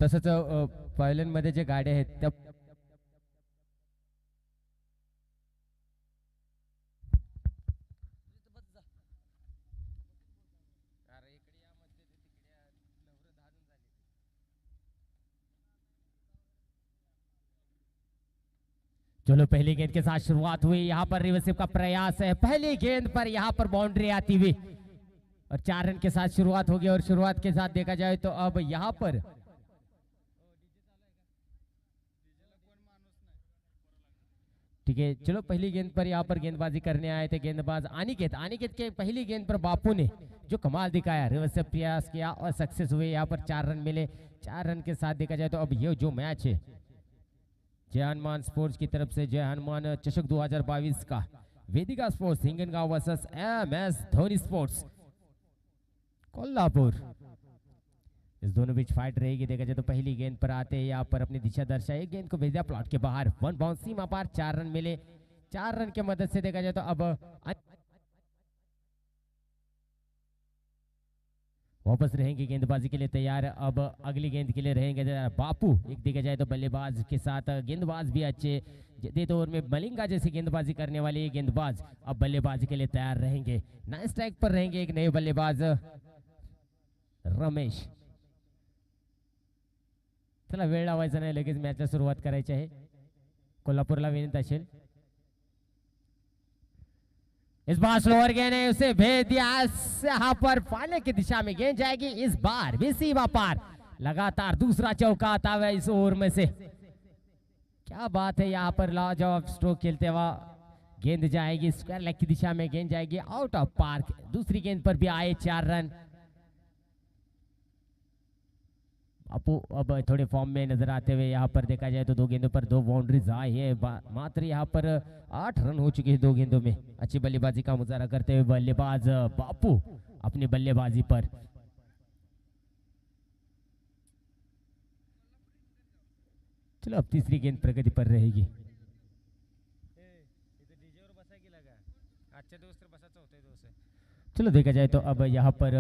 तसंच पायलनमध्ये जे गाड्या आहेत त्या चलो पहली गेंद के साथ शुरुआत हुई, यहाँ पर रिवर्सिव का प्रयास है, पहली गेंद पर यहाँ पर बाउंड्री आती हुई और 4 रन के साथ शुरुआत होगी। और शुरुआत के साथ देखा जाए तो अब यहाँ पर ठीक है, चलो पहली गेंद पर यहाँ पर गेंदबाजी करने आए थे गेंदबाज अनिकेत। अनिकेत के पहली गेंद पर बापू ने जो कमाल दिखाया, रिवर्सिव प्रयास किया और सक्सेस हुए, यहाँ पर 4 रन मिले। 4 रन के साथ देखा जाए तो अब ये जो मैच है जय हनुमान स्पोर्ट्स की तरफ से, जय हनुमान चषक 2022 का Vedika sports Hinganganv versus MS Dhoni sports Kolhapur, इस दोनों बीच फाइट रहेगी। देखा जाए तो पहली गेंद पर आते हैं यहाँ पर अपनी दिशा दर्शाई, गेंद को भेजा प्लॉट के बाहर, 1 बाउंस सीमा पार, 4 रन मिले। 4 रन के मदद से देखा जाए तो अब वापस रहेंगे गेंदबाजी के लिए तैयार। अब अगली गेंद के लिए रहेंगे बापू। एक देखा जाए तो बल्लेबाज के साथ गेंदबाज भी अच्छे, जदीद ओवर में मलिंगा जैसी गेंदबाजी करने वाले गेंदबाज अब बल्लेबाजी के लिए तैयार रहेंगे। 9 स्ट्राइक पर रहेंगे एक नए बल्लेबाज रमेश। चला वेळ लावायचा नाही, लगेच मॅचला सुरुवात करायची आहे। कोल्हापूरला विनंती असेल, इस बार स्लोअर गेंद है, उसे भेज दिया, यहाँ पर पाने की दिशा में गेंद जाएगी, इस बार भी सीमा पार। लगातार दूसरा चौका आता हुआ इस ओवर में से, क्या बात है। यहाँ पर लाजवाब स्ट्रोक खेलते हुआ गेंद जाएगी स्क्वायर लेग की दिशा में, गेंद जाएगी आउट ऑफ पार्क। दूसरी गेंद पर भी आए 4 रन। अपू अब थोड़े फॉर्म में नजर आते हुए, यहाँ पर देखा जाए तो 2 गेंदों पर 2 बाउंड्रीज आई है, मात्र यहाँ पर 8 रन हो चुके हैं 2 गेंदों में। अच्छी बल्लेबाजी का मुजाहरा करते हुए बल्लेबाज बापू अपनी बल्लेबाजी पर। चलो अब तीसरी गेंद प्रगति पर रहेगी। चलो देखा जाए तो अब यहाँ पर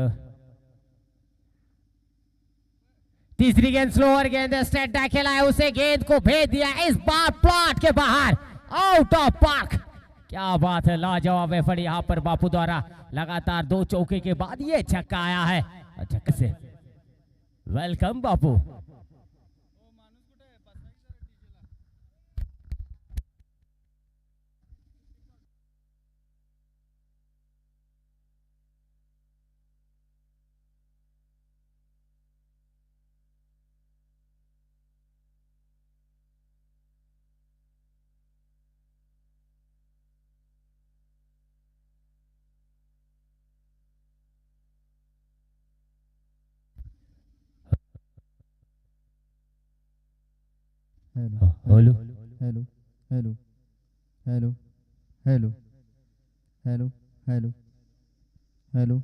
तीसरी गेंद स्लोअर गेंद है, स्ट्रेट ड्राइव खेला है, उसे गेंद को भेज दिया, इस बार प्लॉट के बाहर, आउट ऑफ पार्क। क्या बात है, लाजवाब एफर्ट यहाँ पर बापू द्वारा। लगातार 2 चौके के बाद ये छक्का आया है, छक्के से welcome Bapu. Hello hello hello hello hello hello hello hello.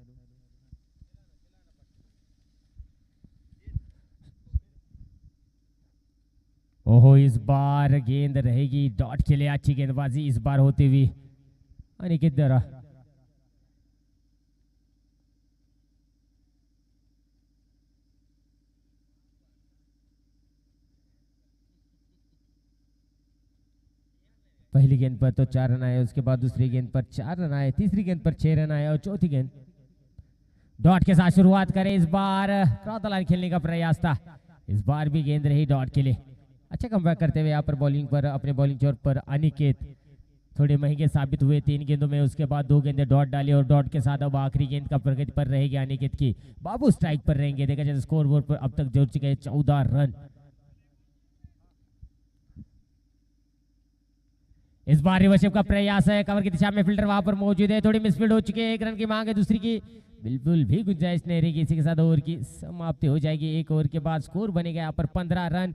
ओहो, इस बार गेंद रहेगी डॉट के लिए, अच्छी गेंदबाजी इस बार होती हुई अनिकेत द्वारा। पहली गेंद पर तो 4 रन आए, उसके बाद दूसरी गेंद पर 4 रन आए, तीसरी गेंद पर 6 रन आए और चौथी गेंद डॉट के साथ शुरुआत करें। इस बार क्रॉस द लाइन खेलने का प्रयास था, इस बार भी गेंद रही डॉट के लिए। अच्छा कमबैक करते हुए यहाँ पर बॉलिंग पर, अपने बॉलिंग चोर पर अनिकेत थोड़े महंगे साबित हुए 3 गेंदों में। उसके बाद 2 गेंदें डॉट डाली और डॉट के साथ अब आखिरी गेंद का प्रगति पर रहेगी अनिकेत की। बाबू स्ट्राइक पर रहेंगे। देखा जाए स्कोर बोर्ड पर अब तक जोड़ चुके हैं 14 रन। इस बार रिवर्सिव का प्रयास है, कवर की दिशा में फील्डर वहां पर मौजूद है, थोड़ी मिसफील्ड हो चुकी है, 1 रन की मांग है, दूसरी की बिल्कुल भी गुंजाइश नहीं रहेगी। इसी के साथ ओवर की समाप्ति हो जाएगी। 1 ओवर के बाद स्कोर बनेगा यहाँ पर 15 रन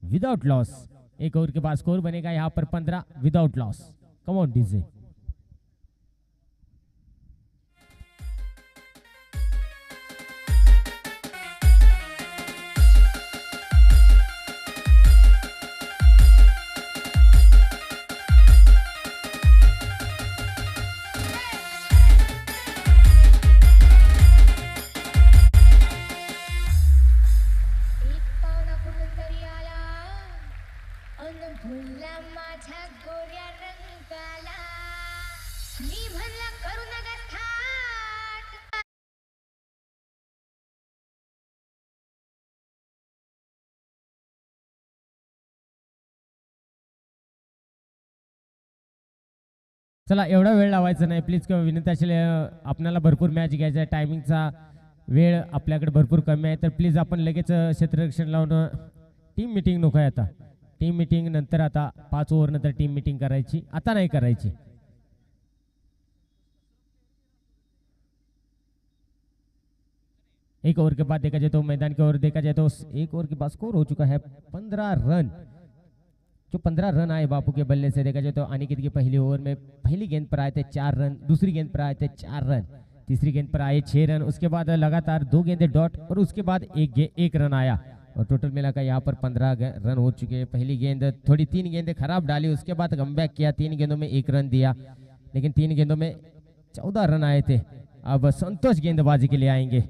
विदाउट लॉस। 1 ओवर के बाद स्कोर बनेगा यहाँ पर 15 without loss. Come on DJ. मी म्हणलं करू नका थाट. चला एवढा वेळ लावायचा नाही प्लीज, किंवा विनंती असेल आपल्याला भरपूर मॅच घ्यायचा आहे, टायमिंगचा वेळ आपल्याकडे भरपूर कमी आहे, तर प्लीज आपण लगेच क्षेत्ररक्षण लावून टीम मिटिंग नको आहे आता. टीम मिटिंग नंतर, आता 5 ओव्हर नंतर टीम मिटिंग करायची, आता नाही करायची. एक ओवर के बाद देखा जाए तो मैदान की ओर देखा जाए तो एक ओवर के बाद स्कोर हो चुका है 15 रन. जो 15 रन आए बापू के बल्ले से देखा जाए तो अनिकेत की पहली ओवर में पहली गेंद पर आए थे 4 रन, दूसरी गेंद पर आए थे 4 रन, तीसरी गेंद पर आए 6 रन, उसके बाद लगातार 2 गेंदे डॉट और उसके बाद एक रन आया और टोटल मिलाकर यहाँ पर 15 रन हो चुके हैं. पहली गेंद थोड़ी 3 गेंदें खराब डाली, उसके बाद कमबैक किया, 3 गेंदों में 1 रन दिया, लेकिन 3 गेंदों में 14 रन आए थे. अब संतोष गेंदबाजी के लिए आएंगे.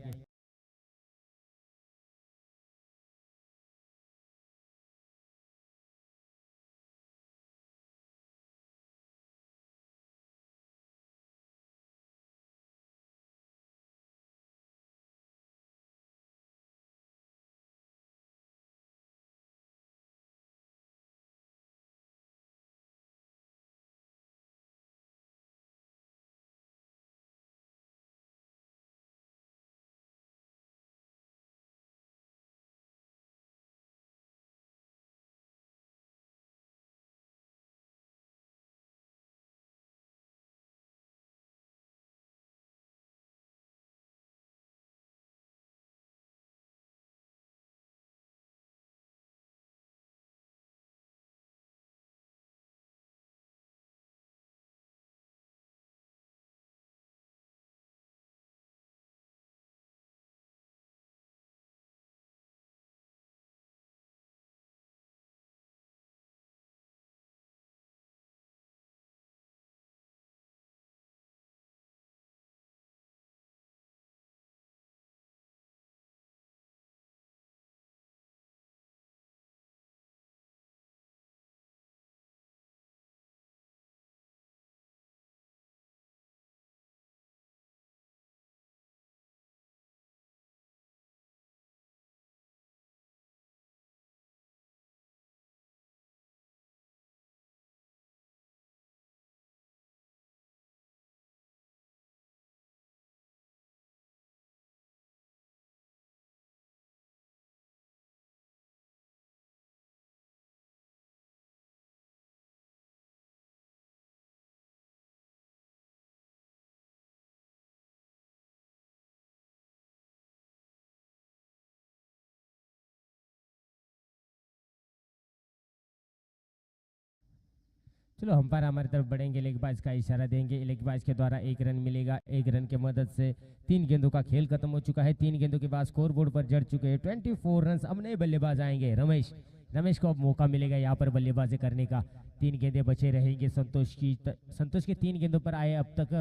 चलो अंपायर हमारी तरफ बढ़ेंगे, लेगबाज का इशारा देंगे, लेगबाज के द्वारा 1 रन मिलेगा. 1 रन की मदद से 3 गेंदों का खेल खत्म हो चुका है. 3 गेंदों के बाद स्कोर बोर्ड पर जड़ चुके हैं 24 रन. अब नए बल्लेबाज आएंगे रमेश. रमेश को अब मौका मिलेगा यहाँ पर बल्लेबाजी करने का. 3 गेंदें बचे रहेंगे संतोष की. संतोष के 3 गेंदों पर आए अब तक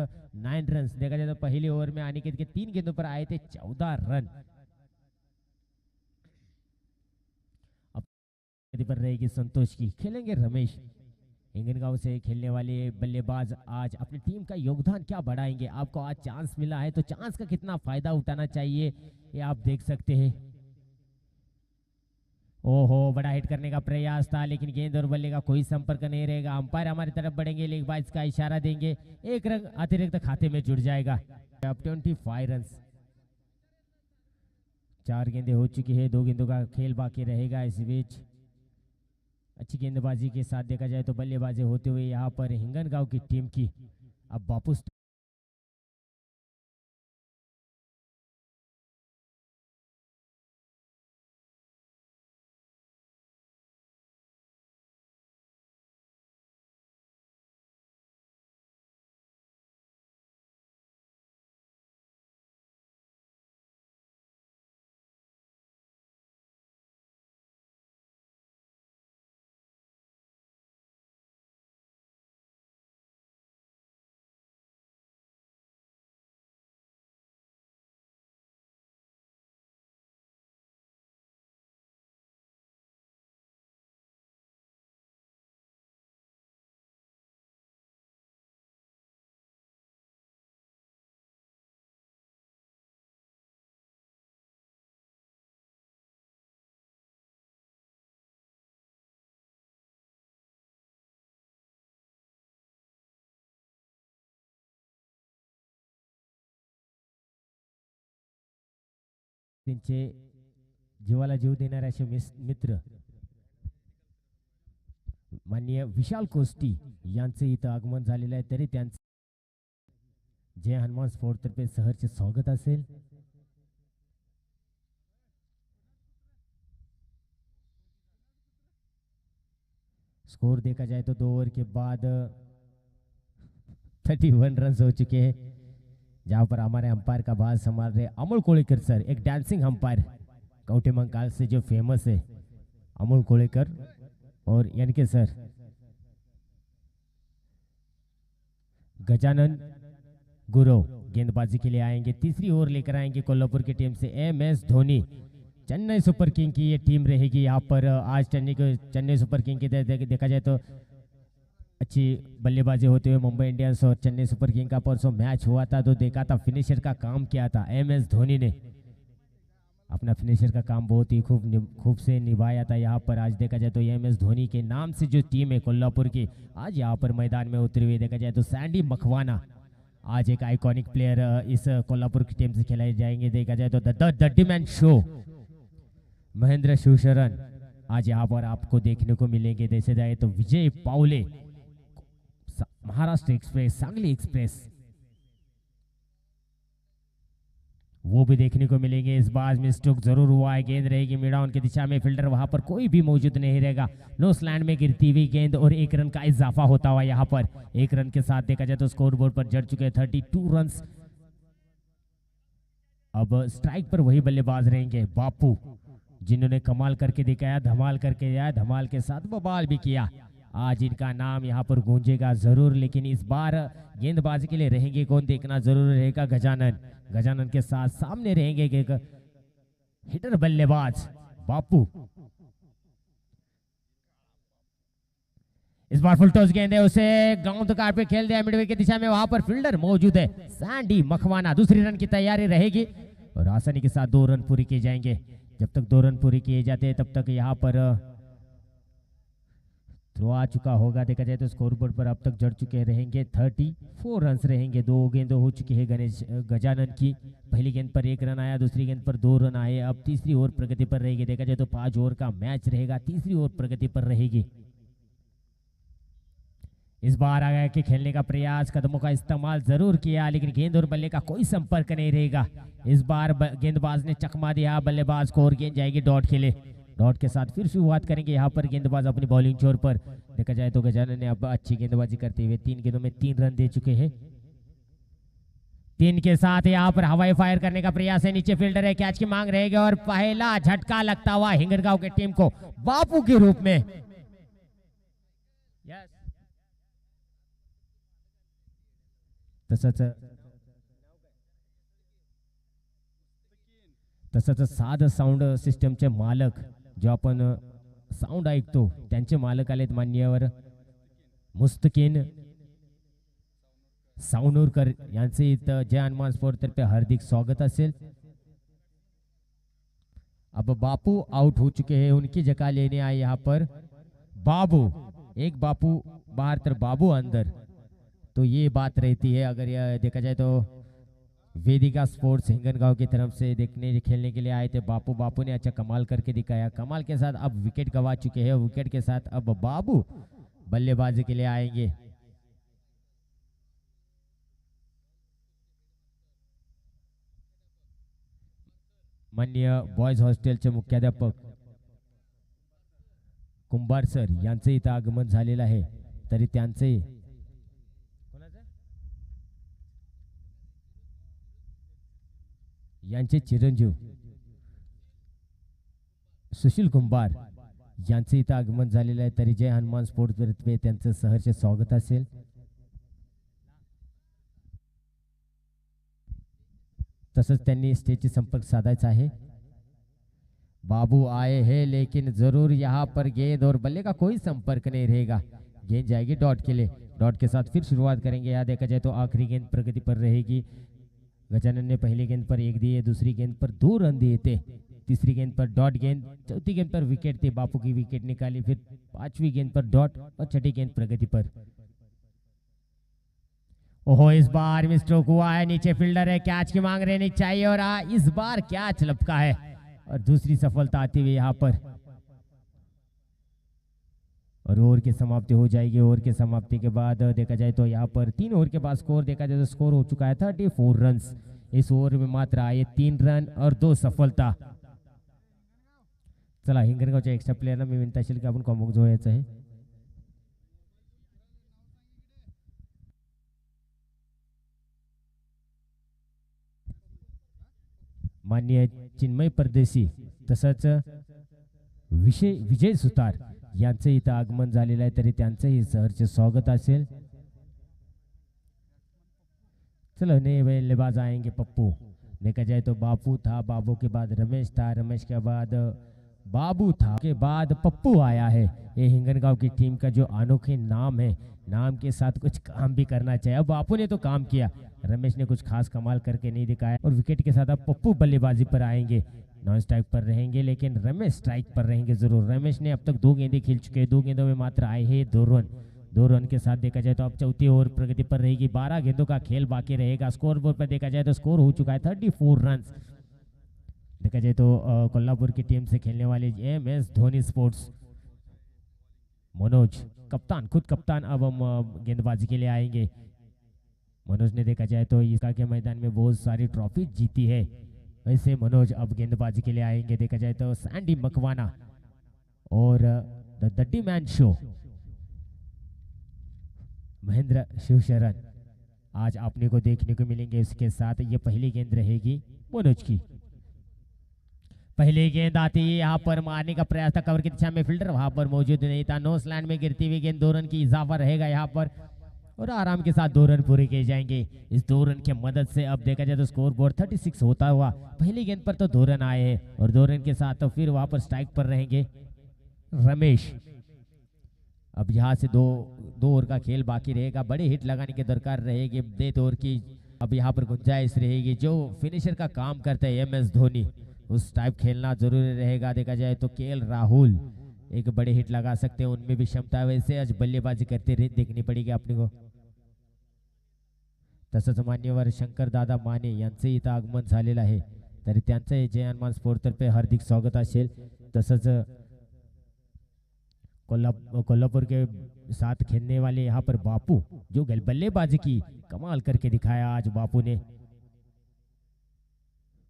9 रन. देखा जाए तो पहले ओवर में अनिकेत के 3 गेंदों पर आए थे 14 रन. अब पर रहेगी संतोष की, खेलेंगे रमेश. हिंगनगांव से खेलने वाले बल्लेबाज आज अपनी टीम का योगदान क्या बढ़ाएंगे. आपको आज चांस मिला है तो चांस का कितना फायदा उठाना चाहिए ये आप देख सकते हैं. ओहो, बड़ा हिट करने का प्रयास था लेकिन गेंद और बल्ले का कोई संपर्क नहीं रहेगा. अंपायर हमारी तरफ बढ़ेंगे, लेगबाज का इशारा देंगे, 1 रन अतिरिक्त खाते में जुड़ जाएगा. अब 25 रन. 4 गेंदें हो चुकी है, 2 गेंदों का खेल बाकी रहेगा. इस बीच अच्छी गेंदबाजी के साथ देखा जाए तो बल्लेबाजी होते हुए यहाँ पर हिंगनगांव की टीम की अब वापस त्यांचे जीवाला जीव देणारे असे मित्र माननीय विशाल कोष्टी यांचे इथं आगमन झालेलं आहे, तरी त्यांचे जय हनुमान स्पोर्ट तर्फे सहर्ष स्वागत असेल. स्कोर देखा जाए तो 2 ओवर के बाद 31 रन हो चुके हैं, जहां पर हमारे अंपायर का भार संभाल रहे अमोल कोळेकर सर, एक डांसिंग अंपायर कौटे मंकाल से जो फेमस है अमोल कोळेकर और यानी सर गजानन गुरव गेंदबाजी के लिए आएंगे. तीसरी ओवर लेकर आएंगे कोल्हापुर की टीम से MS Dhoni. Chennai super king की ये टीम रहेगी यहाँ पर. आज चेन्नई सुपर किंग की देखा जाए तो अच्छी बल्लेबाजी होते हुए मुंबई इंडियंस और चेन्नई सुपर किंग का परसों मैच हुआ था, तो देखा था फिनिशर का काम किया था MS धोनी ने. अपना फिनिशर का काम बहुत ही खूब से निभाया था यहाँ पर. आज देखा जाए तो MS धोनी के नाम से जो टीम है कोल्हापुर की आज यहाँ पर मैदान में उतरी हुई. देखा जाए तो सैंडी मखवाना आज एक आइकॉनिक प्लेयर इस कोल्हापुर की टीम से खिलाए जाएंगे. देखा जाए तो the daddy man show Mahendra Shivsharan आज यहाँ पर आपको देखने को मिलेंगे. जैसे जाए तो विजय पावले महाराष्ट्र एक्सप्रेस, सांगली एक्सप्रेस, वो भी देखने को मिलेंगे. इस बार मिस्टेक जरूर हुआ है. गेंद रहेगी मिडाउन की दिशा में, फील्डर वहां पर कोई भी मौजूद नहीं रहेगा. नो स्लैंड में गिरती हुई गेंद और 1 रन का इजाफा होता हुआ यहाँ पर 1 रन के साथ देखा जाए तो स्कोर बोर्ड पर जड़ चुके हैं 32 रन. अब स्ट्राइक पर वही बल्लेबाज रहेंगे बापू, जिन्होंने कमाल करके दिखाया, धमाल करके आया, धमाल के साथ बवाल भी किया. आज इनका नाम यहाँ पर गूंजेगा जरूर. लेकिन इस बार गेंदबाजी के लिए रहेंगे कौन, देखना जरूर रहेगा. गजानन के साथ सामने रहेंगे एक हिटर बल्लेबाज बापू. इस बार फुल टॉस गेंद है, उसे ग्राउंड कार पे खेल दिया मिडवे की दिशा में. वहां पर फील्डर मौजूद है सैंडी मखवाना. दूसरी रन की तैयारी रहेगी और आसानी के साथ 2 रन पूरी किए जाएंगे. जब तक 2 रन पूरी किए जाते हैं तब तक यहाँ पर थ्रो आ चुका होगा. देखा जाए तो स्कोर बोर्ड पर अब तक जड़ चुके रहेंगे 34 रन रहेंगे. 2 गेंद हो चुकी है गजानन की. पहली गेंद पर 1 रन आया, दूसरी गेंद पर 2 रन आए. अब तीसरी ओवर प्रगति पर रहेगी. देखा जाए तो 5 ओवर का मैच रहेगा, तीसरी ओवर प्रगति पर रहेगी. इस बार आगे के खेलने का प्रयास, कदमों का इस्तेमाल जरूर किया, लेकिन गेंद और बल्ले का कोई संपर्क नहीं रहेगा. इस बार गेंदबाज ने चकमा दिया बल्लेबाज को और गेंद जाएगी डॉट के लिए. डॉट के साथ फिर शुरुआत करेंगे यहाँ पर गेंदबाज अपनी बॉलिंग छोर पर. देखा जाए तो गजानन ने अब अच्छी गेंदबाजी करते हुए 3 गेंदों में 3 रन दे चुके हैं. 3 के साथ यहाँ पर हवाई फायर करने का प्रयास है. नीचे फील्डर है, कैच की मांग रहेगी और पहला झटका लगता हुआ हिंगनगांव की टीम को बापू के रूप में. तसंच साध साऊंड सिस्टमचे मालक, जो आपण साऊंड ऐकतो त्यांचे मालक आलेत मान्यवर मुस्तकीन सावनूरकर यांचे इथं जय हनुमान स्पोर्ट तर्फे हार्दिक स्वागत असेल. अब बापू आउट हो चुके हैं, उनकी जगह लेने आए यहाँ पर बाबू. एक बापू बाहर तर बाबू अंदर. तो ये बात रहती है. अगर यह देखा जाए तो वेदिका स्पोर्ट्स हिंगनगांव की तरफ से देखने खेलने के लिए आए थे बापू ने अच्छा कमाल करके दिखाया. कमाल के साथ अब विकेट गंवा चुके हैं. विकेट के साथ अब बाबू बल्लेबाजी के लिए आएंगे. माननीय बॉयज हॉस्टेलचे मुख्याध्यापक कुंभार सर यांचे इथं आगमन झालेलं आहे, तरी त्यांचे यांचे चिरंजीव सुशील कुंभार यांचे इथं आगमन झालेलं आहे, तरी जय हनुमान स्पोर्ट्स तर्फे त्यांचं सहर्ष स्वागत असेल. तसंच त्यांनी स्टेजचे संपर्क साधायचा आहे. बाबू आए हैं लेकिन जरूर यहाँ पर गेंद और बल्ले का कोई संपर्क नहीं रहेगा. गेंद जाएगी डॉट के लिए. डॉट के साथ फिर शुरुआत करेंगे. यहाँ देखा जाए तो आखिरी गेंद प्रगति पर रहेगी. गजानन ने पहली गेंद पर 1 दिए, दूसरी गेंद पर 2 रन दिए थे, तीसरी गेंद पर डॉट गेंद, चौथी गेंद पर विकेट थी, बापू की विकेट निकाली, फिर 5वीं गेंद पर डॉट और छठी गेंद प्रगति पर. ओहो, इस बार मिस्टर हुआ है, नीचे फील्डर है, कैच की मांग रहनी चाहिए और इस बार कैच लपका है और दूसरी सफलता आती हुई यहाँ पर। और ओवर की समाप्ति हो जाएगी। ओवर की समाप्ति के बाद देखा जाए तो यहाँ पर 3 ओवर के बाद स्कोर देखा जाए तो स्कोर हो चुका है 34 रन। इस ओवर में मात्र आए 3 रन और 2 सफलता। चला हिंगणगावच्या एक्स्ट्रा प्लेयरना मी विनंती असेल की आपण कॉम्बो जोडायचं आहे। माननीय चिन्मय परदेशी तसंच विजय सुतार यांचं इथं आगमन झालेलं आहे, तरी त्यांचंही सहर्ष स्वागत असेल। चलो नए बल्लेबाज आएंगे पप्पू। देखा जाए तो बापू था, बाबू के बाद रमेश था, रमेश के बाद बाबू था, के बाद पप्पू आया है। ये हिंगणगांव की टीम का जो अनोखे नाम है, नाम के साथ कुछ काम भी करना चाहिए। अब बापू ने तो काम किया, रमेश ने कुछ खास कमाल करके नहीं दिखाया और विकेट के साथ अब पप्पू बल्लेबाजी पर आएंगे। नॉन स्ट्राइक पर रहेंगे लेकिन रमेश स्ट्राइक पर रहेंगे जरूर। रमेश ने अब तक 2 गेंदें खेल चुके हैं, 2 गेंदों में मात्र आए हैं 2 रन। 2 रन के साथ देखा जाए तो अब चौथी ओवर प्रगति पर रहेगी। 12 गेंदों का खेल बाकी रहेगा। स्कोर बोर्ड पर देखा जाए तो स्कोर हो चुका है 34 रन। देखा जाए तो कोल्हापुर की टीम से खेलने वाले MS धोनी स्पोर्ट्स मनोज कप्तान, खुद कप्तान अब हम गेंदबाजी के लिए आएंगे। मनोज ने देखा जाए तो इसका के मैदान में बहुत सारी ट्रॉफी जीती है, वैसे मनोज अब गेंदबाजी के लिए आएंगे। देखा जाए तो सैंडी मकवाना और the daddy man show Mahendra Shivsharan आज आपने को देखने को मिलेंगे। इसके साथ ये पहली गेंद रहेगी मनोज की। पहली गेंद आती है, यहाँ पर मारने का प्रयास था, कवर की दिशा में फील्डर वहां पर मौजूद नहीं था। नो स्लैंड में गिरती हुई गेंद, 2 रन की इजाफा रहेगा यहाँ पर और आराम के साथ 2 रन पूरे किए जाएंगे। इस 2 रन की मदद से अब देखा जाए तो स्कोर बोर्ड 36 होता हुआ। पहली गेंद पर तो 2 रन आए हैं और 2 रन के साथ तो फिर वहां पर स्ट्राइक पर रहेंगे रमेश। अब यहाँ से 2 ओवर का खेल बाकी रहेगा, बड़े हिट लगाने की दरकार रहेगी। 1.5 ओवर की अब यहाँ पर गुंजाइश रहेगी। जो फिनिशर का काम करते हैं MS धोनी, उस टाइप खेलना जरूरी रहेगा। देखा जाए तो KL राहुल एक बड़े हिट लगा सकते हैं, उनमें भी क्षमता है, वैसे आज बल्लेबाजी करते रहे देखनी पड़ेगी अपने को। तसंच मान्यवर शंकर दादा माने यांचे इथं आगमन झालेलं आहे, तरी त्यांचं जय हनुमान स्पोर्ट तर्फे हार्दिक स्वागत असेल। तसंच कोल्हापुर के साथ खेलने वाले यहाँ पर बापू, जो बल्लेबाजी की कमाल करके दिखाया आज बापू ने।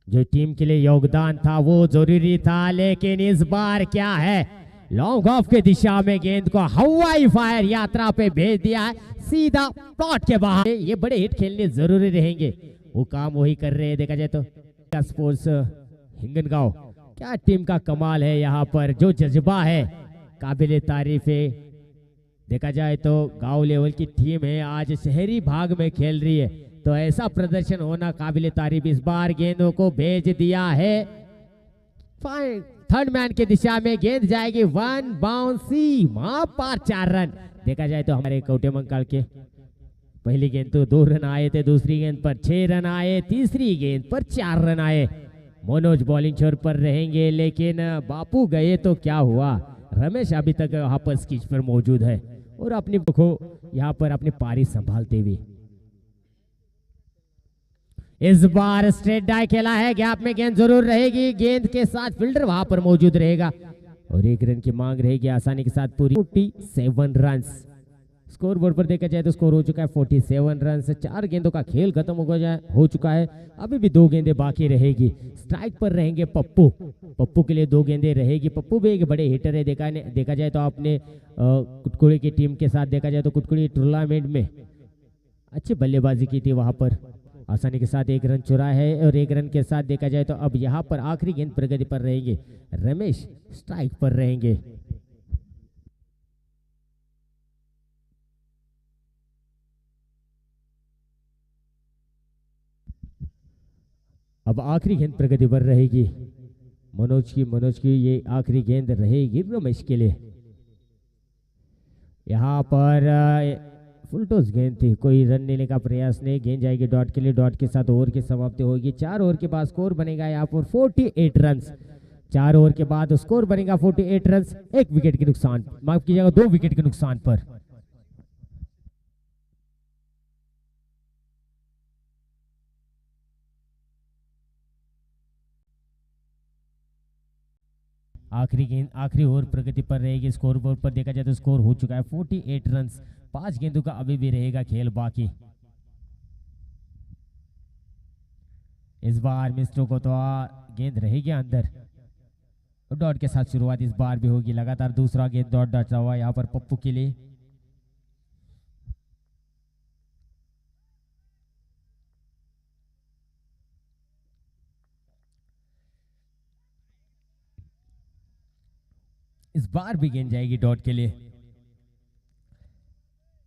जो टीम के लिए योगदान था वो जरूरी था, लेकिन इस बार क्या है, लॉन्ग ऑफ के दिशा में गेंद को हवाई फायर यात्रा पे भेज दिया है, सीधा प्लॉट के बाहर। ये बड़े हिट खेलने जरूरी रहेंगे, वो काम वही कर रहे हैं। देखा जाए तो स्पोर्ट्स हिंगणगांव क्या टीम का कमाल है, यहाँ पर जो जज्बा है काबिले तारीफ है। देखा जाए तो गांव लेवल की टीम है, आज शहरी भाग में खेल रही है, तो ऐसा प्रदर्शन होना काबिले तारीफ। इस बार गेंदों को भेज दिया है, थर्ड मैन की दिशा में गेंद जाएगी, 1 बाउंसी, वहां पार 4 रन। देखा जाए तो हमारे कोटे मंकाल के पहली गेंद तो 2 रन आए थे, दूसरी गेंद पर 6 रन आए, तीसरी गेंद पर 4 रन आए। मनोज बॉलिंग छोर पर रहेंगे, लेकिन बापू गए तो क्या हुआ, रमेश अभी तक वहां पर स्किच पर मौजूद है और अपनी यहाँ पर अपनी पारी संभालते हुए। इस बार स्ट्रेट डाई खेला है, गैप में गेंद जरूर रहेगी, गेंद के साथ फील्डर वहां पर मौजूद रहेगा और 1 रन की मांग रहेगी आसानी के साथ पूरी। 47 रन स्कोर बोर्ड पर देखा जाए तो स्कोर हो चुका है 47 रन। 4 गेंदों का खेल खत्म हो चुका है, अभी भी 2 गेंदें बाकी रहेगी। स्ट्राइक पर रहेंगे पप्पू, पप्पू के लिए 2 गेंदें रहेगी। पप्पू भी एक बड़े हिटर है, देखा जाए तो आपने कुटकुड़ी की टीम के साथ देखा जाए तो कुटकुड़ी टूर्नामेंट में अच्छी बल्लेबाजी की थी, वहां पर आसानी के साथ 1 रन चुरा है और 1 रन के साथ देखा जाए तो अब यहाँ पर आखिरी गेंद प्रगति पर रहेंगे रमेश, स्ट्राइक पर रहेंगे। अब आखिरी गेंद प्रगति पर रहेगी मनोज की ये आखिरी गेंद रहेगी रमेश के लिए। यहाँ पर फुल टॉस गेंद थी, कोई रन लेने का प्रयास नहीं, गेंद जाएगी डॉट के लिए, डॉट के साथ ओवर की समाप्ति होगी। 4 ओवर के बाद स्कोर बनेगा यहाँ पर 48 रन। 4 ओवर के बाद स्कोर बनेगा 48 रन, 1 विकेट के नुकसान, माफ कीजिएगा 2 विकेट के नुकसान पर। आखिरी गेंद आखिरी ओवर प्रगति पर रहेगी। स्कोर बोर्ड पर देखा जाए तो स्कोर हो चुका है 48 रन। 5 गेंदों का अभी भी रहेगा खेल बाकी। इस बार मिस्टर को तो गेंद रहेगी अंदर। डॉट के साथ शुरुआत इस बार भी होगी। लगातार दूसरा गेंद डॉट डॉट हुआ यहाँ पर पप्पू के लिए। इस बार भी गेंद जाएगी डॉट के लिए।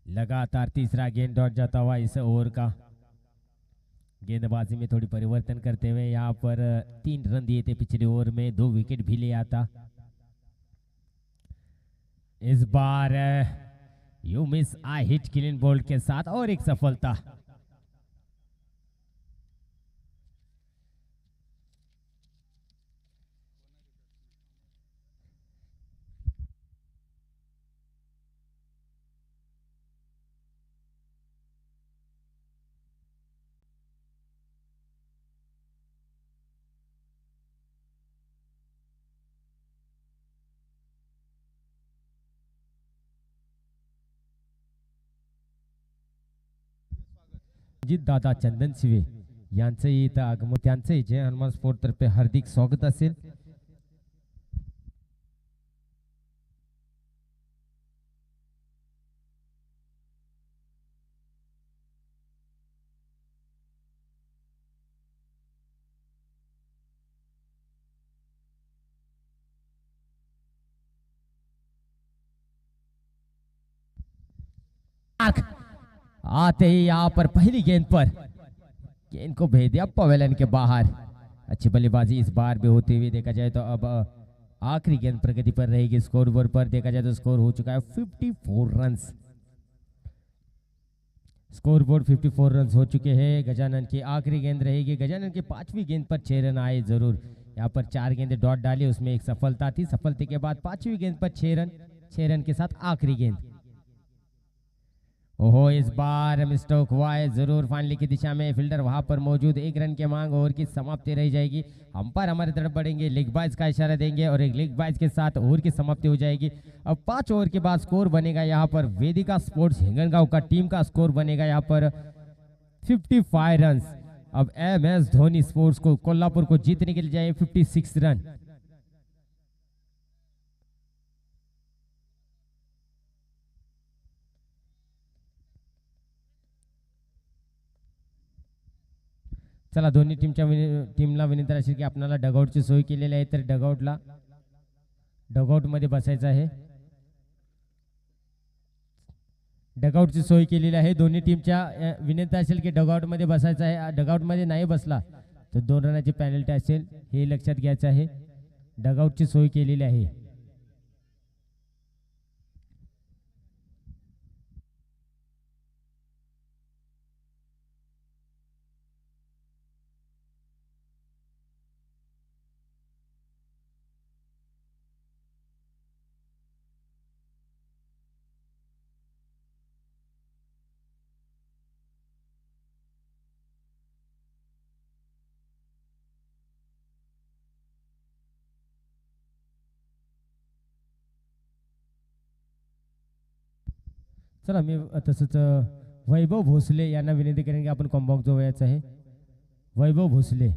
लगातार तीसरा गेंद डॉट जाता हुआ इस ओवर का। गेंदबाजी में थोड़ी परिवर्तन करते हुए यहाँ पर 3 रन दिए थे पिछले ओवर में, 2 विकेट भी ले आता। इस बार you miss I hit clean bold के साथ और एक सफलता। जित दादा चंदन शिवे यांचंही इथं आगमन, त्यांचंही जय हनुमान स्पोर्ट तर्फे हार्दिक स्वागत असेल। आते ही यहाँ पर पहली गेंद पर गेंद को भेज दिया पवेलियन के बाहर। अच्छी बल्लेबाजी इस बार भी होती हुई देखा जाए तो अब आखिरी गेंद प्रगति पर रहेगी। स्कोर बोर्ड पर देखा जाए तो स्कोर हो चुका है 54 रन। स्कोर बोर्ड 54 रन हो चुके हैं। गजानन की आखिरी गेंद रहेगी। गजानन की 5वीं गेंद पर 6 रन आए जरूर। यहाँ पर 4 गेंदें डॉट डाली, उसमें एक सफलता थी। सफलता के बाद 5वीं गेंद पर 6 रन, 6 रन के साथ आखिरी गेंद। ओहो, इस बार मिस्टेक हुआ है जरूर। फाइनली की दिशा में फील्डर वहां पर मौजूद। 1 रन के मांग, ओवर की समाप्ति रह जाएगी। अंपायर हमारे तरफ बढ़ेंगे, लेग बाइज का इशारा देंगे और एक लेग बाइज के साथ ओवर की समाप्ति हो जाएगी। अब 5 ओवर के बाद स्कोर बनेगा यहाँ पर वेदिका स्पोर्ट्स हिंगनगांव का टीम का स्कोर बनेगा यहाँ पर 55 रन। अब MS धोनी स्पोर्ट्स को कोल्हापुर को जीतने के लिए जाए 56 रन। चला, दोन्ही टीमला विनंती असेल की आपल्याला डगआउटची सोय केलेली आहे, तर डगआउट मध्ये बसायचं आहे। डगआउटची सोय केलेली आहे। दोन्ही टीमच्या विनंती असेल की डगआउट मध्ये बसायचं आहे। डगआउट मध्ये नाही बसला तर 2 रनाची पेनल्टी असेल, हे लक्षात घ्यायचं आहे। डगआउटची सोय केलेली आहे। चला, मी तसंच वैभव भोसले यांना विनंती करेन की आपण कॉम्बॉक्स जोवायचं आहे। वैभव भोसले,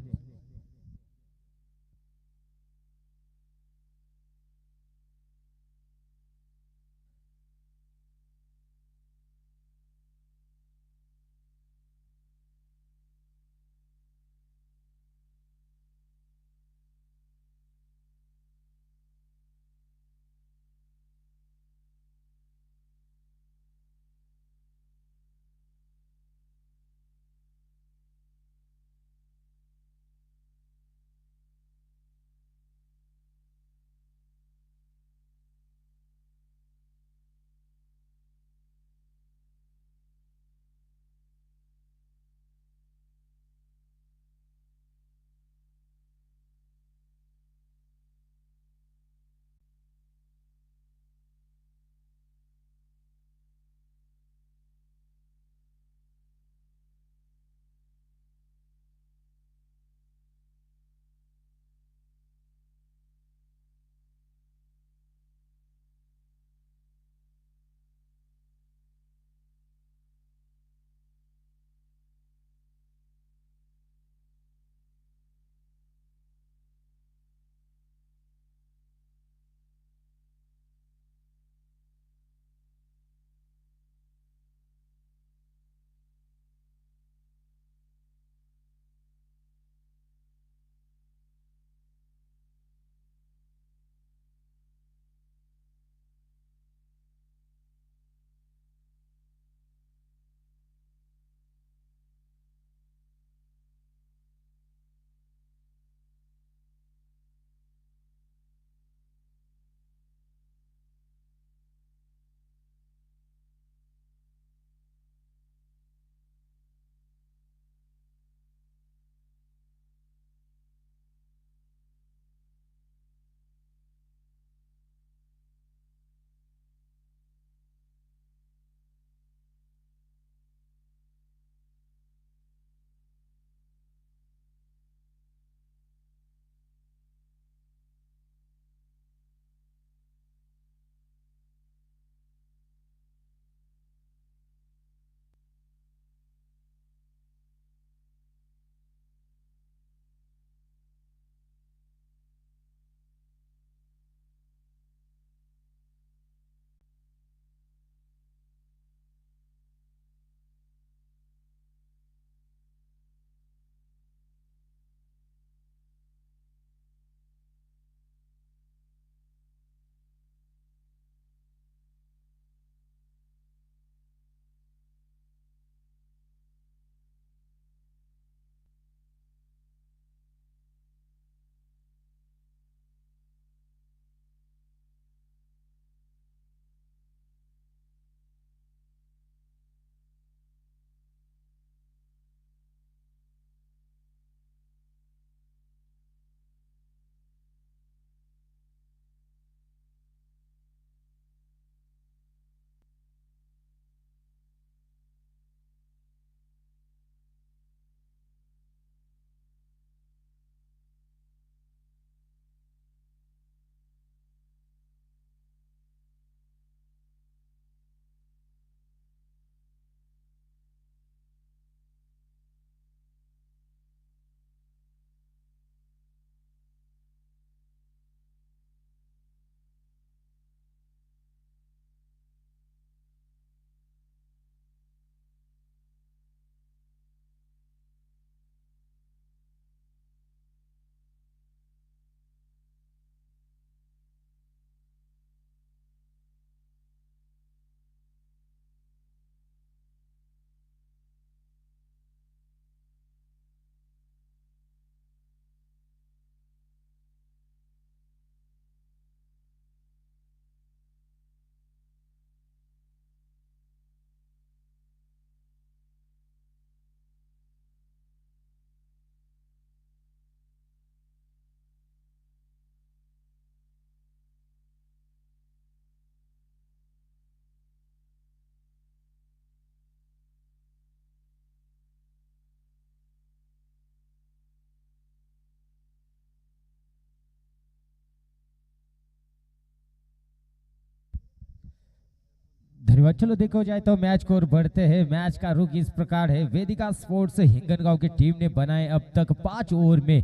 धन्यवाद। चलो देखो जाए तो मैच को और बढ़ते हैं। मैच का रुख इस प्रकार है। वेदिका स्पोर्ट्स हिंगनगांव की टीम ने बनाए अब तक 5 ओवर में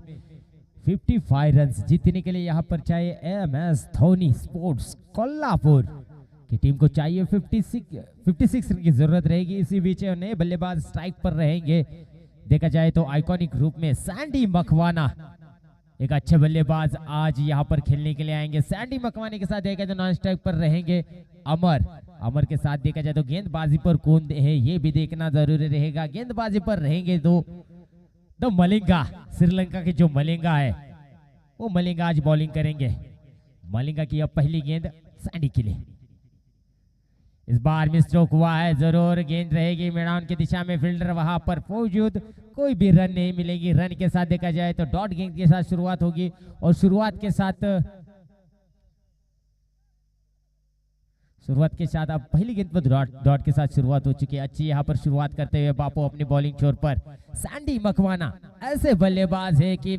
55 रन। जीतने के लिए यहाँ पर चाहिए MS धोनी स्पोर्ट्स कोल्हापुर की टीम को चाहिए 56 रन की जरूरत रहेगी। इसी बीच नए बल्लेबाज स्ट्राइक पर रहेंगे। देखा जाए तो आइकॉनिक रूप में सैंडी मकवाना एक अच्छे बल्लेबाज आज यहाँ पर खेलने के लिए आएंगे। सैंडी मकवाने के साथ देखा जाए तो नॉन स्ट्राइक पर रहेंगे अमर के साथ देखा जाए तो गेंदबाजी पर कौन है ये भी देखना जरूरी रहेगा। गेंदबाजी पर रहेंगे दो मलिंगा, श्रीलंका के जो मलिंगा है वो मलिंगा आज बॉलिंग करेंगे। मलिंगा की अब पहली गेंद सैंडी के लिए। इस बार मिस्ट्रोक हुआ है, जरूर गेंद रहेगी मैदान की दिशा में। फील्डर वहां पर मौजूद, कोई भी रन नहीं मिलेगी। रन के साथ देखा जाए तो डॉट गेंद के साथ शुरुआत होगी और शुरुआत के साथ अब पहली गेंद पर डॉट के साथ शुरुआत हो चुकी है। अच्छी यहाँ पर शुरुआत करते हुए बापू अपनी बॉलिंग छोर पर। सैंडी मकवाना ऐसे बल्लेबाज है कि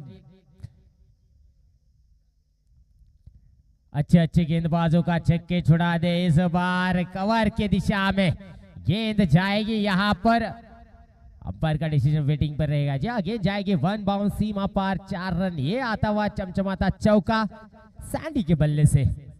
अच्छे गेंदबाजों का छक्के छुड़ा दे। इस बार कवर के दिशा में गेंद जाएगी। यहाँ पर अंपायर का डिसीजन वेटिंग पर रहेगा। जी हाँ, गेंद जाएगी 1 बाउंस, सीमा पार 4 रन। ये आता हुआ चमचमाता चौका सैंडी के बल्ले से।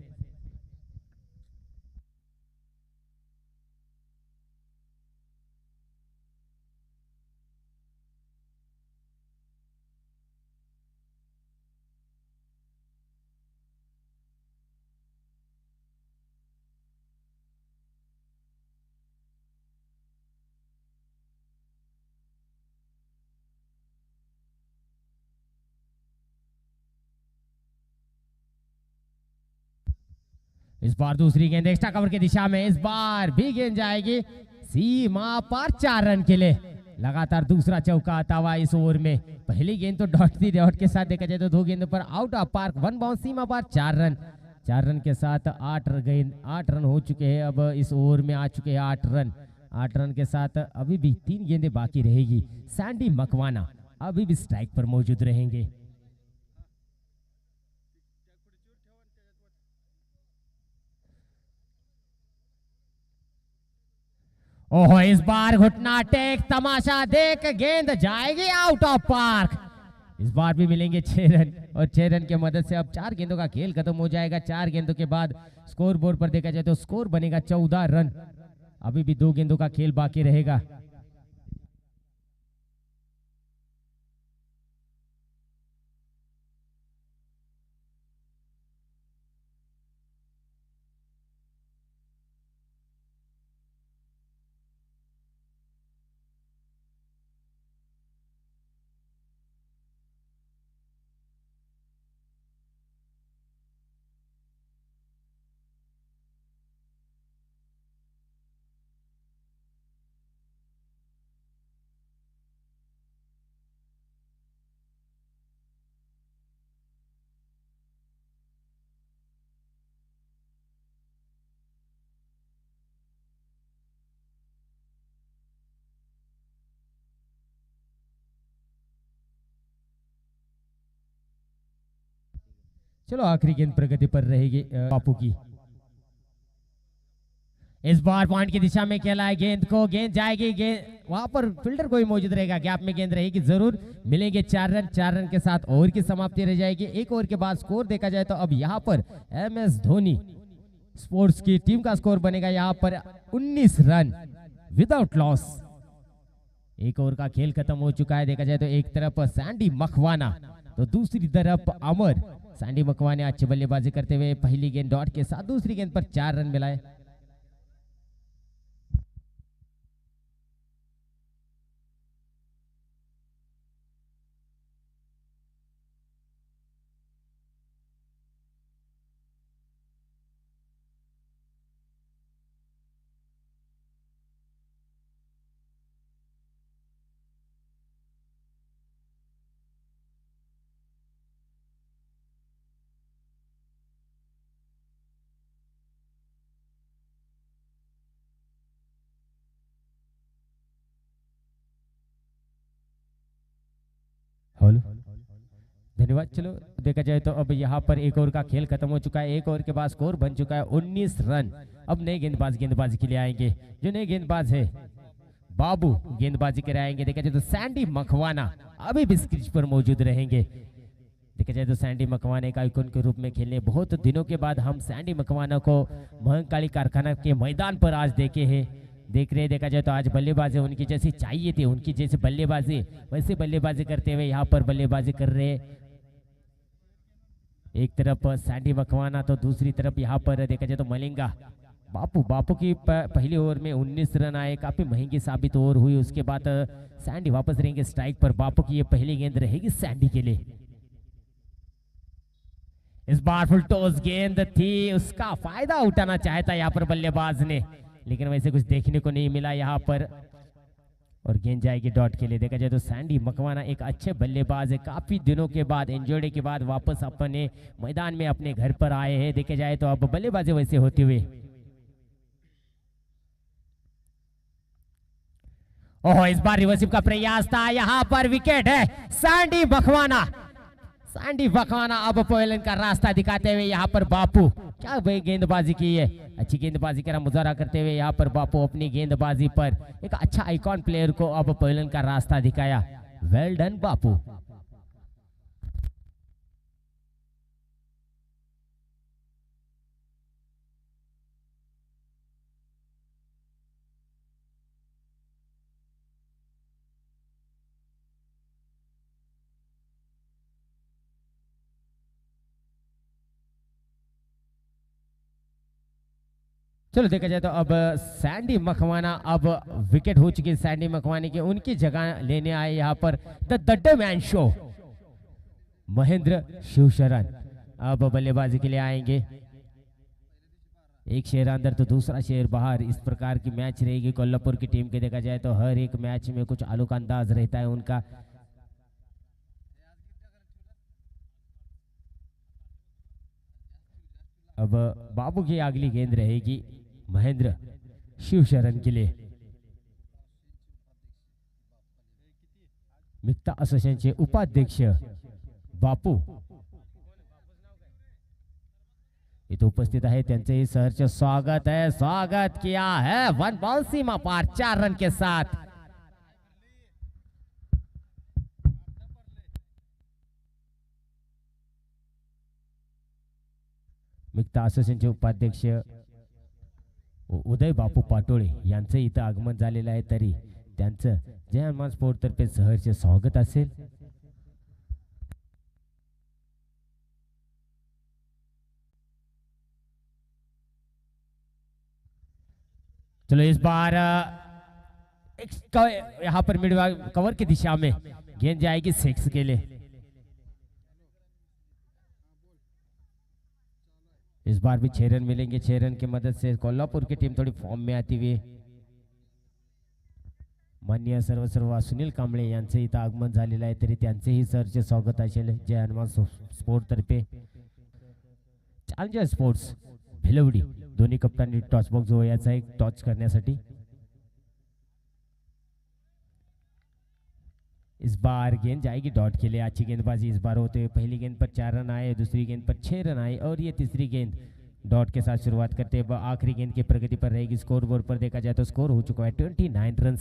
इस बार दूसरी गेंद एक्स्ट्रा कवर की दिशा में। इस बार भी गेंद जाएगी सीमा पार 4 रन के लिए। लगातार दूसरा चौका आता हुआ इस ओवर में। पहली गेंद तो डॉट के साथ देखा जाए तो 2 गेंदों पर आउट ऑफ पार्क, 1 बाउंस, सीमा पार 4 रन। 4 रन के साथ 8 रन हो चुके हैं। अब इस ओवर में आ चुके हैं 8 रन। 8 रन के साथ अभी भी 3 गेंदें बाकी रहेगी। सैंडी मकवाना अभी भी स्ट्राइक पर मौजूद रहेंगे। ओहो, इस बार घुटना टेक, तमाशा देख, गेंद जाएगी आउट ऑफ पार्क। इस बार भी मिलेंगे 6 रन और 6 रन की मदद से अब 4 गेंदों का खेल खत्म हो जाएगा। 4 गेंदों के बाद स्कोर बोर्ड पर देखा जाए तो स्कोर बनेगा 14 रन। अभी भी 2 गेंदों का खेल बाकी रहेगा। चलो आखिरी गेंद प्रगति पर रहेगी बापू की। इस बार पॉइंट की दिशा में खेला है गेंद को। गेंद जाएगी, गेंद वहां पर फील्डर कोई मौजूद रहेगा। गैप में गेंद रहेगी, जरूर मिलेंगे 4 रन। 4 रन के साथ ओवर की समाप्ति रह जाएगी। 1 ओवर के बाद स्कोर देखा जाए तो अब यहाँ पर MS धोनी स्पोर्ट्स की टीम का स्कोर बनेगा यहाँ पर 19 रन विदाउट लॉस। 1 ओवर का खेल खत्म हो चुका है। देखा जाए तो एक तरफ सैंडी मकवाना तो दूसरी तरफ अमर। सैंडी मकवाना अच्छी बल्लेबाजी करते हुए पहली गेंद डॉट के साथ, दूसरी गेंद पर 4 रन मिलाए। धन्यवाद। चलो देखा जाए तो अब यहाँ पर 1 ओवर का खेल खत्म हो चुका है। 1 ओवर के बाद स्कोर बन चुका है 19 रन। अब नए गेंदबाज गेंदबाजी के लिए आएंगे। जो नए गेंदबाज है बाबू गेंदबाजी कराएंगे। देखा जाए तो सैंडी मखवाना अभी भी क्रीज पर मौजूद रहेंगे। देखा जाए तो सैंडी मखवाना एक आइकॉन के रूप में खेलने बहुत दिनों के बाद हम सैंडी मखवाना को महंकाली कारखाना के मैदान पर आज देखे हैं। देख रहे देखा जाए तो आज बल्लेबाजी उनकी जैसी चाहिए थी, उनकी जैसे बल्लेबाजी वैसे बल्लेबाजी करते हुए यहाँ पर बल्लेबाजी कर रहे। एक तरफ सैंडी मखवाना तो दूसरी तरफ यहाँ पर देखा जाए तो मलिंगा। बापू की पहली ओवर में 19 रन आए, काफी महंगी साबित ओवर हुई। उसके बाद सैंडी वापस रहेंगे स्ट्राइक पर। बापू की ये पहली गेंद रहेगी सैंडी के लिए। इस बार फुल टॉस गेंद थी, उसका फायदा उठाना चाहता यहाँ पर बल्लेबाज ने, लेकिन वैसे कुछ देखने को नहीं मिला यहाँ पर और गेंद जाएगी डॉट के लिए। देखा जाए तो सैंडी मखवाना एक अच्छे बल्लेबाज है, काफी दिनों के बाद इंजरी के बाद वापस अपने मैदान में अपने घर पर आए हैं। देखे जाए तो अब बल्लेबाजी वैसे होते हुए ओह इस बार रिवर्सिव का प्रयास था, यहाँ पर विकेट है। सैंडी मखवाना अब पहलन का रास्ता दिखाते हुए यहाँ पर बापू क्या भाई गेंदबाजी की है, अच्छी गेंदबाजी का मुजाहरा करते हुए यहाँ पर बापू अपनी गेंदबाजी पर एक अच्छा आइकॉन प्लेयर को अब पहलन का रास्ता दिखाया। वेल डन बापू। चलो देखा जाए तो अब सैंडी मखवाना अब विकेट हो चुकी है सैंडी मखवाने की, उनकी जगह लेने आए यहाँ पर the daddy man show Mahendra Shivsharan अब बल्लेबाजी के लिए आएंगे। एक शेर अंदर तो दूसरा शेर बाहर, इस प्रकार की मैच रहेगी कोल्हापुर की टीम के। देखा जाए तो हर एक मैच में कुछ अलग अंदाज रहता है उनका। अब बाबू की अगली गेंद रहेगी महेंद्र शिवशरण के लिए। मिक्ता असोसिएशनचे उपाध्यक्ष बापू इथे उपस्थित आहे, त्यांचेही सहर्ष स्वागत है। स्वागत किया है वन बॉल सीमा पार 4 रन के साथ। मिक्ता असोसिएशनचे उपाध्यक्ष उदय बापू पाटोळे यांचं इथं आगमन झालेलं आहे, तरी त्यांचं जय हनुमान स्पोर्ट तर्फे सहर्ष स्वागत असेल। चलो इस बार यहाँ पर मिड कवर की दिशा में गेंद जाएगी 6 के लिए। इस बार भी 6 रन मिलेंगे। 6 रन की मदद से कोल्हापुर की टीम थोड़ी फॉर्म में आती हुई। माननीय सर्व सुनील कांबळे यांचं इथं आगमन झालेलं आहे, तरी त्यांचेही सरचे स्वागत असेल जय हनुमान स्पोर्ट तर्फे। चॅलेंजर स्पोर्ट्स भिलवडी दोन्ही कप्तानी टॉस बॉक्स वयाचा एक टॉच करण्यासाठी। इस बार गेंद जाएगी डॉट के लिए। अच्छी गेंदबाजी इस बार होते हुए। पहली गेंद पर 4 रन आए, दूसरी गेंद पर 6 रन आए और ये तीसरी गेंद डॉट के साथ शुरुआत करते हैं। आखिरी गेंद की प्रगति पर रहेगी। स्कोर बोर्ड पर देखा जाए तो स्कोर हो चुका है 29 रन।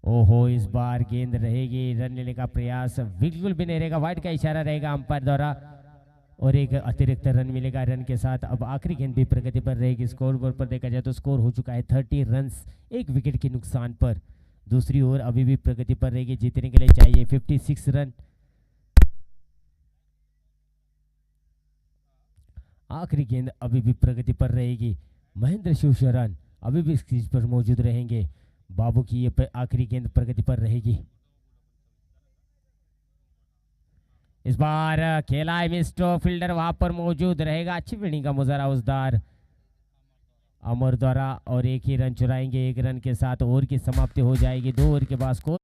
ओहो इस बार गेंद रहेगी, रन लेने का प्रयास बिल्कुल भी नहीं रहेगा, वाइड का इशारा रहेगा अंपायर द्वारा और एक अतिरिक्त रन मिलेगा। रन के साथ अब आखिरी गेंद भी प्रगति पर रहेगी। स्कोर बोर्ड पर देखा जाए तो स्कोर हो चुका है 30 रन, एक विकेट के नुकसान पर। दूसरी ओवर अभी भी प्रगति पर रहेगी, जीतने के लिए चाहिए 56 रन। आखिरी गेंद अभी भी प्रगति पर रहेगी। महेंद्र शिवशरण अभी भी क्रीज पर मौजूद रहेंगे। बाबू की ये आखिरी गेंद प्रगति पर रहेगी। इस बार खेला है मिस्टर फील्डर वहां पर मौजूद रहेगा। अच्छी फील्डिंग का मुजाहरा उसदार अमर द्वारा और एक ही रन चुराएंगे। 1 रन के साथ ओवर की समाप्ति हो जाएगी। 2 ओवर के बाद स्कोर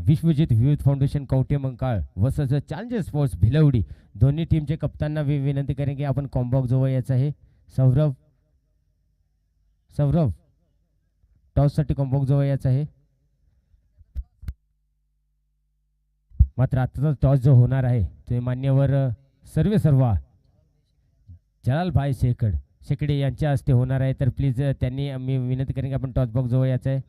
विश्वजित विविध foundation Kavathe मंकाळ versus challengers sports Bhilwadi. दोन्ही टीमचे कप्तांना विनंती करेंगे आपण कॉम्बॉक्स जवळ यायचं आहे. सौरभ सौरभ टॉससाठी कॉम्बॉक्स जवळ यायचं आहे. मात्र आताचा टॉस जो होणार आहे ते मान्यवर सर्वेसर्वा जलालभाई शेकडे यांच्या हस्ते होणार आहे. तर प्लीज त्यांनी मी विनंती करेन की आपण टॉस बॉक्स जवळ यायचं आहे.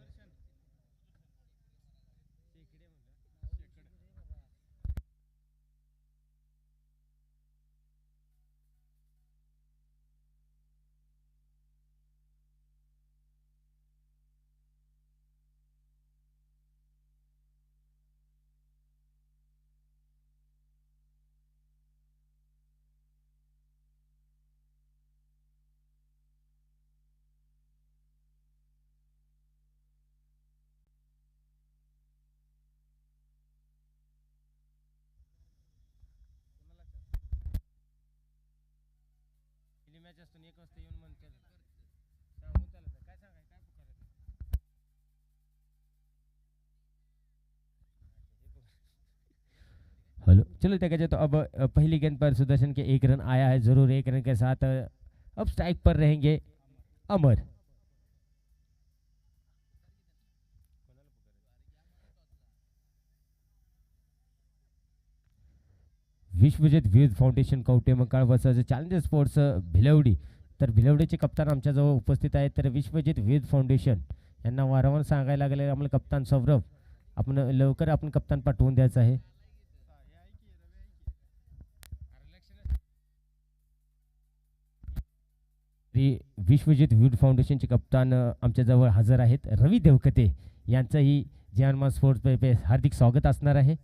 हेलो चलो देखा जाए तो अब पहली गेंद पर सुदर्शन के एक रन आया है. जरूर एक रन के साथ अब स्ट्राइक पर रहेंगे अमर. विश्वजित विविध foundation Kavathe मंकाळ versus challengers sports Bhilwadi. तर भिलवडीचे कप्तान आमच्याजवळ उपस्थित आहेत. तर विश्वजित विविध फाउंडेशन यांना वारंवार सांगायला लागले आम्हाला कप्तान सौरभ आपण लवकर आपण कप्तान पाठवून द्यायचं आहे. विश्वजित विविध फाउंडेशनचे कप्तान आमच्याजवळ हजर आहेत. रवी देवकते यांचंही जयहनुमान स्पोर्ट्स पे हार्दिक स्वागत असणार आहे.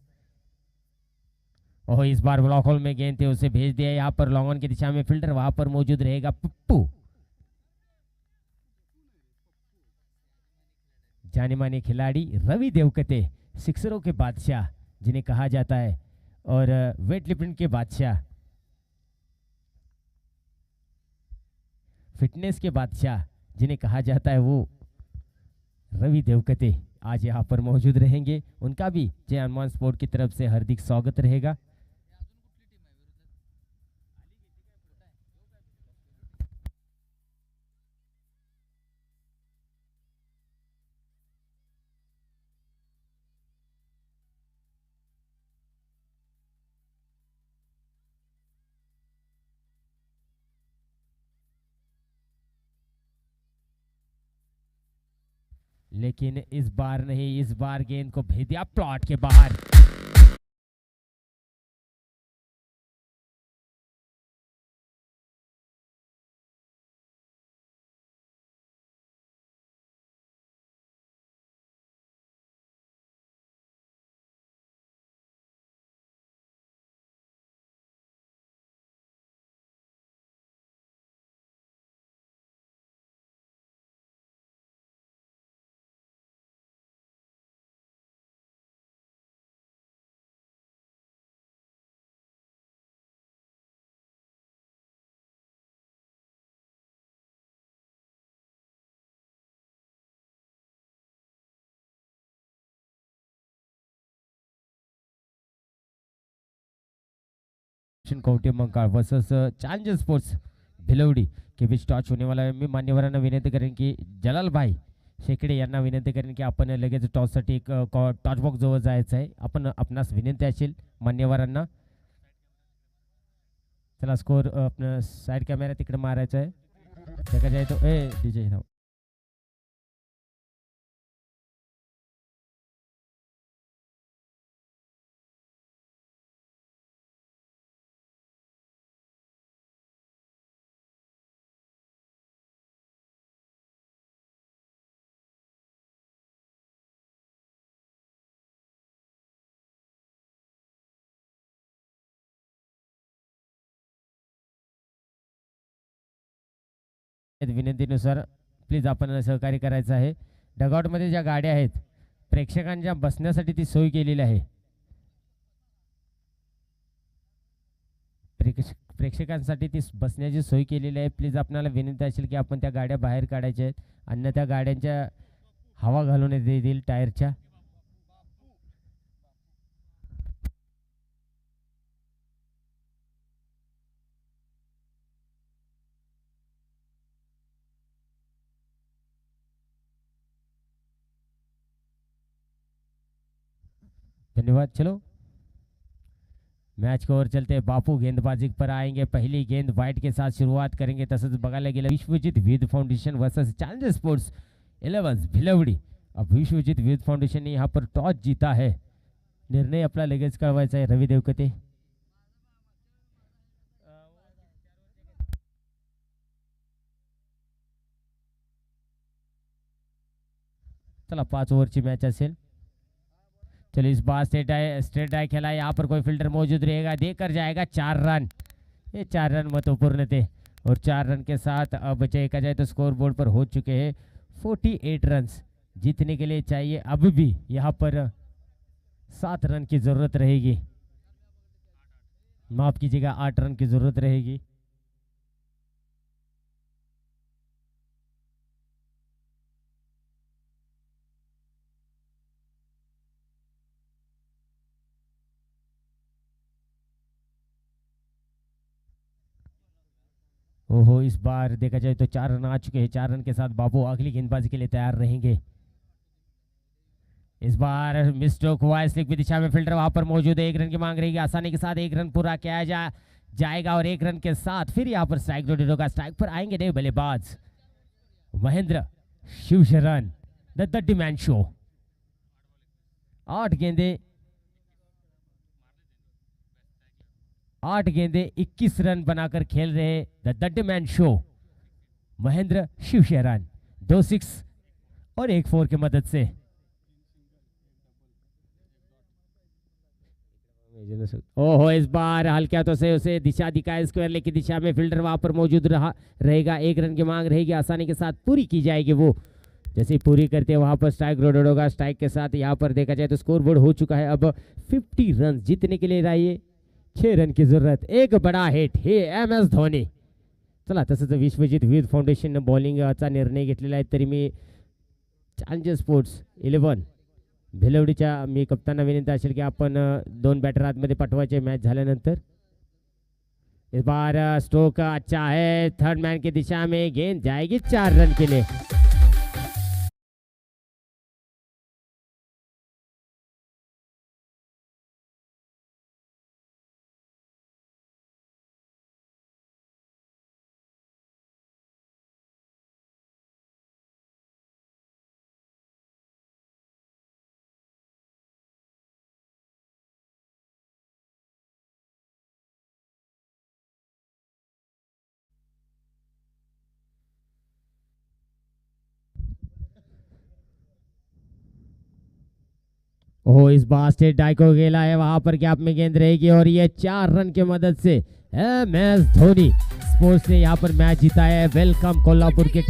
और इस बार ब्लॉक होल में गेंद थे उसे भेज दिया. यहाँ पर लॉन्ग ऑन की दिशा में फील्डर वहां पर मौजूद रहेगा पप्पू. जाने माने खिलाड़ी रवि देवकते सिक्सरों के बादशाह जिन्हें कहा जाता है और वेट लिफ्टिंग के बादशाह फिटनेस के बादशाह जिन्हें कहा जाता है वो रवि देवकते आज यहाँ पर मौजूद रहेंगे. उनका भी जय हनुमान स्पोर्ट की तरफ से हार्दिक स्वागत रहेगा. लेकिन इस बार नहीं, इस बार गेंद को भेज दिया प्लॉट के बाहर. Kavathe मंकाळ versus challengers sports Bhilwadi के बीच टॉच होने वाला है. मी मान्यवरांना विनंती करेन की जलालभाई शेकडे यांना विनंती करेन की आपण लगेच टॉससाठी एक टॉच बॉक्स जवळ जायचं आहे. आपण आपणास विनंती असेल मान्यवरांना. चला स्कोर आपण साइड कॅमेरा तिकडे मारायचा आहे. देखा जाए तो डीजे विनंतीनुसार प्लीज आपण सहकार्य करायचं आहे. डगआउटमध्ये ज्या गाड्या आहेत प्रेक्षकांच्या बसण्यासाठी ती सोय केलेली आहे. प्रेक्षकांसाठी ती बसण्याची सोय केलेली आहे. प्लीज आपल्याला विनंती असेल की आपण त्या गाड्या बाहेर काढायच्या आहेत. अन्यथा गाड्यांच्या हवा घालून देतील टायरच्या. धन्यवाद। चलो मॅच ओवर चलते बापू गेंदबाजी पर आएंगे। पहली गेंद वाइट के साथ शुरुआत करेंगे। तसंच बघायला गेलं विश्वजित विविध foundation versus challenger sports 11 Bhilwadi. अब विश्वजित विविध फाउंडेशन ने यहाँ पर टॉस जीता है। निर्णय आपला लगेच कळवायचा आहे रवी देवकते। चला 5 ओव्हरची मॅच असेल। चलो इस बार स्ट्रेट डाई खेला। यहाँ पर कोई फील्डर मौजूद रहेगा, देकर जाएगा 4 रन। ये 4 रन महत्वपूर्ण थे और 4 रन के साथ अब देखा जाए तो स्कोर बोर्ड पर हो चुके हैं 48 रन। जीतने के लिए चाहिए अब भी यहाँ पर 7 रन की जरूरत रहेगी, माफ कीजिएगा 8 रन की जरूरत रहेगी। ओहो इस बार देखा जाए तो 4 रन आ चुके हैं। 4 रन के साथ बाबू अगली गेंदबाजी के लिए तैयार रहेंगे। इस बार मिस्टेक हुआ, स्लिक की दिशा में फील्डर वहां पर मौजूद है। 1 रन की मांग रहेगी, आसानी के साथ 1 रन पूरा किया जाएगा और 1 रन के साथ फिर यहाँ पर स्ट्राइक रोटेट होगा। स्ट्राइक पर आएंगे नए बल्लेबाज Mahendra Shivsharan the daddy man show. 8 गेंदे 21 रन बनाकर खेल रहे the daddy man show Mahendra Shivsharan. 2 6 और 1 4 की मदद से। ओहो इस बार हल्के हाथों से उसे दिशा दिखाए, स्क्वायर लेग की दिशा में फील्डर वहां पर मौजूद रहेगा। 1 रन की मांग रहेगी, आसानी के साथ पूरी की जाएगी। वो जैसे पूरी करते हैं वहां पर स्ट्राइक रोटेट होगा। स्ट्राइक के साथ यहाँ पर देखा जाए तो स्कोर बोर्ड हो चुका है अब 50 रन। जीतने के लिए रहिए 6 रन की जरूरत। एक बड़ा हिट हे MS धोनी। चला तसंच विश्वजित विविध फाउंडेशन बॉलिंगचा निर्णय घेतलेला आहे। तरी मी चॅलेंजर स्पोर्ट्स 11 भिलवडीच्या मी कप्तांना विनंती असेल की आपण 2 बॅटर आतमध्ये पाठवायचे मॅच झाल्यानंतर। इस बार स्ट्रोक अच्छा है, थर्ड मैन की दिशा में गेंद जाएगी 4 रन के लिए। ओह इस बार स्टेट डाई को खेला है, वहां पर गैप में गेंद रहेगी और ये 4 रन की मदद से MS धोनी स्पोर्ट्स ने यहाँ पर मैच जीता है। वेलकम कोल्हापुर के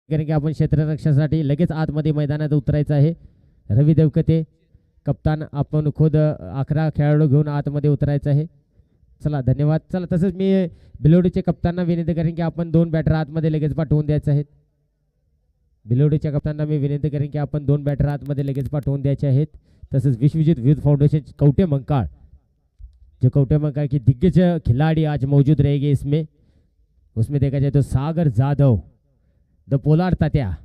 करेंगे आपण क्षेत्ररक्षणासाठी लगेच आतमध्ये मैदानात उतरायचं आहे। रवी देवकते कप्तान आपण खुद 11 खेळाडू घेऊन आतमध्ये उतरायचं आहे। चला धन्यवाद। चला तसंच मी भिलवडीचे कप्तांना विनंती करेन की आपण 2 बॅटर आतमध्ये लगेच पाठवून द्यायचे आहेत। भिलवडीच्या कप्तांना मी विनंती करेन की आपण 2 बॅटर आतमध्ये लगेच पाठवून द्यायचे आहेत। तसंच विश्वजित विविध फाउंडेशन कौटे मंकाळ, जो कौटे मंकाळ की दिग्गज खिलाड़ी आज मौजूद रहेंगे इसमें। उसमें देखा जाए तो सागर जाधव द पोलार तात्या,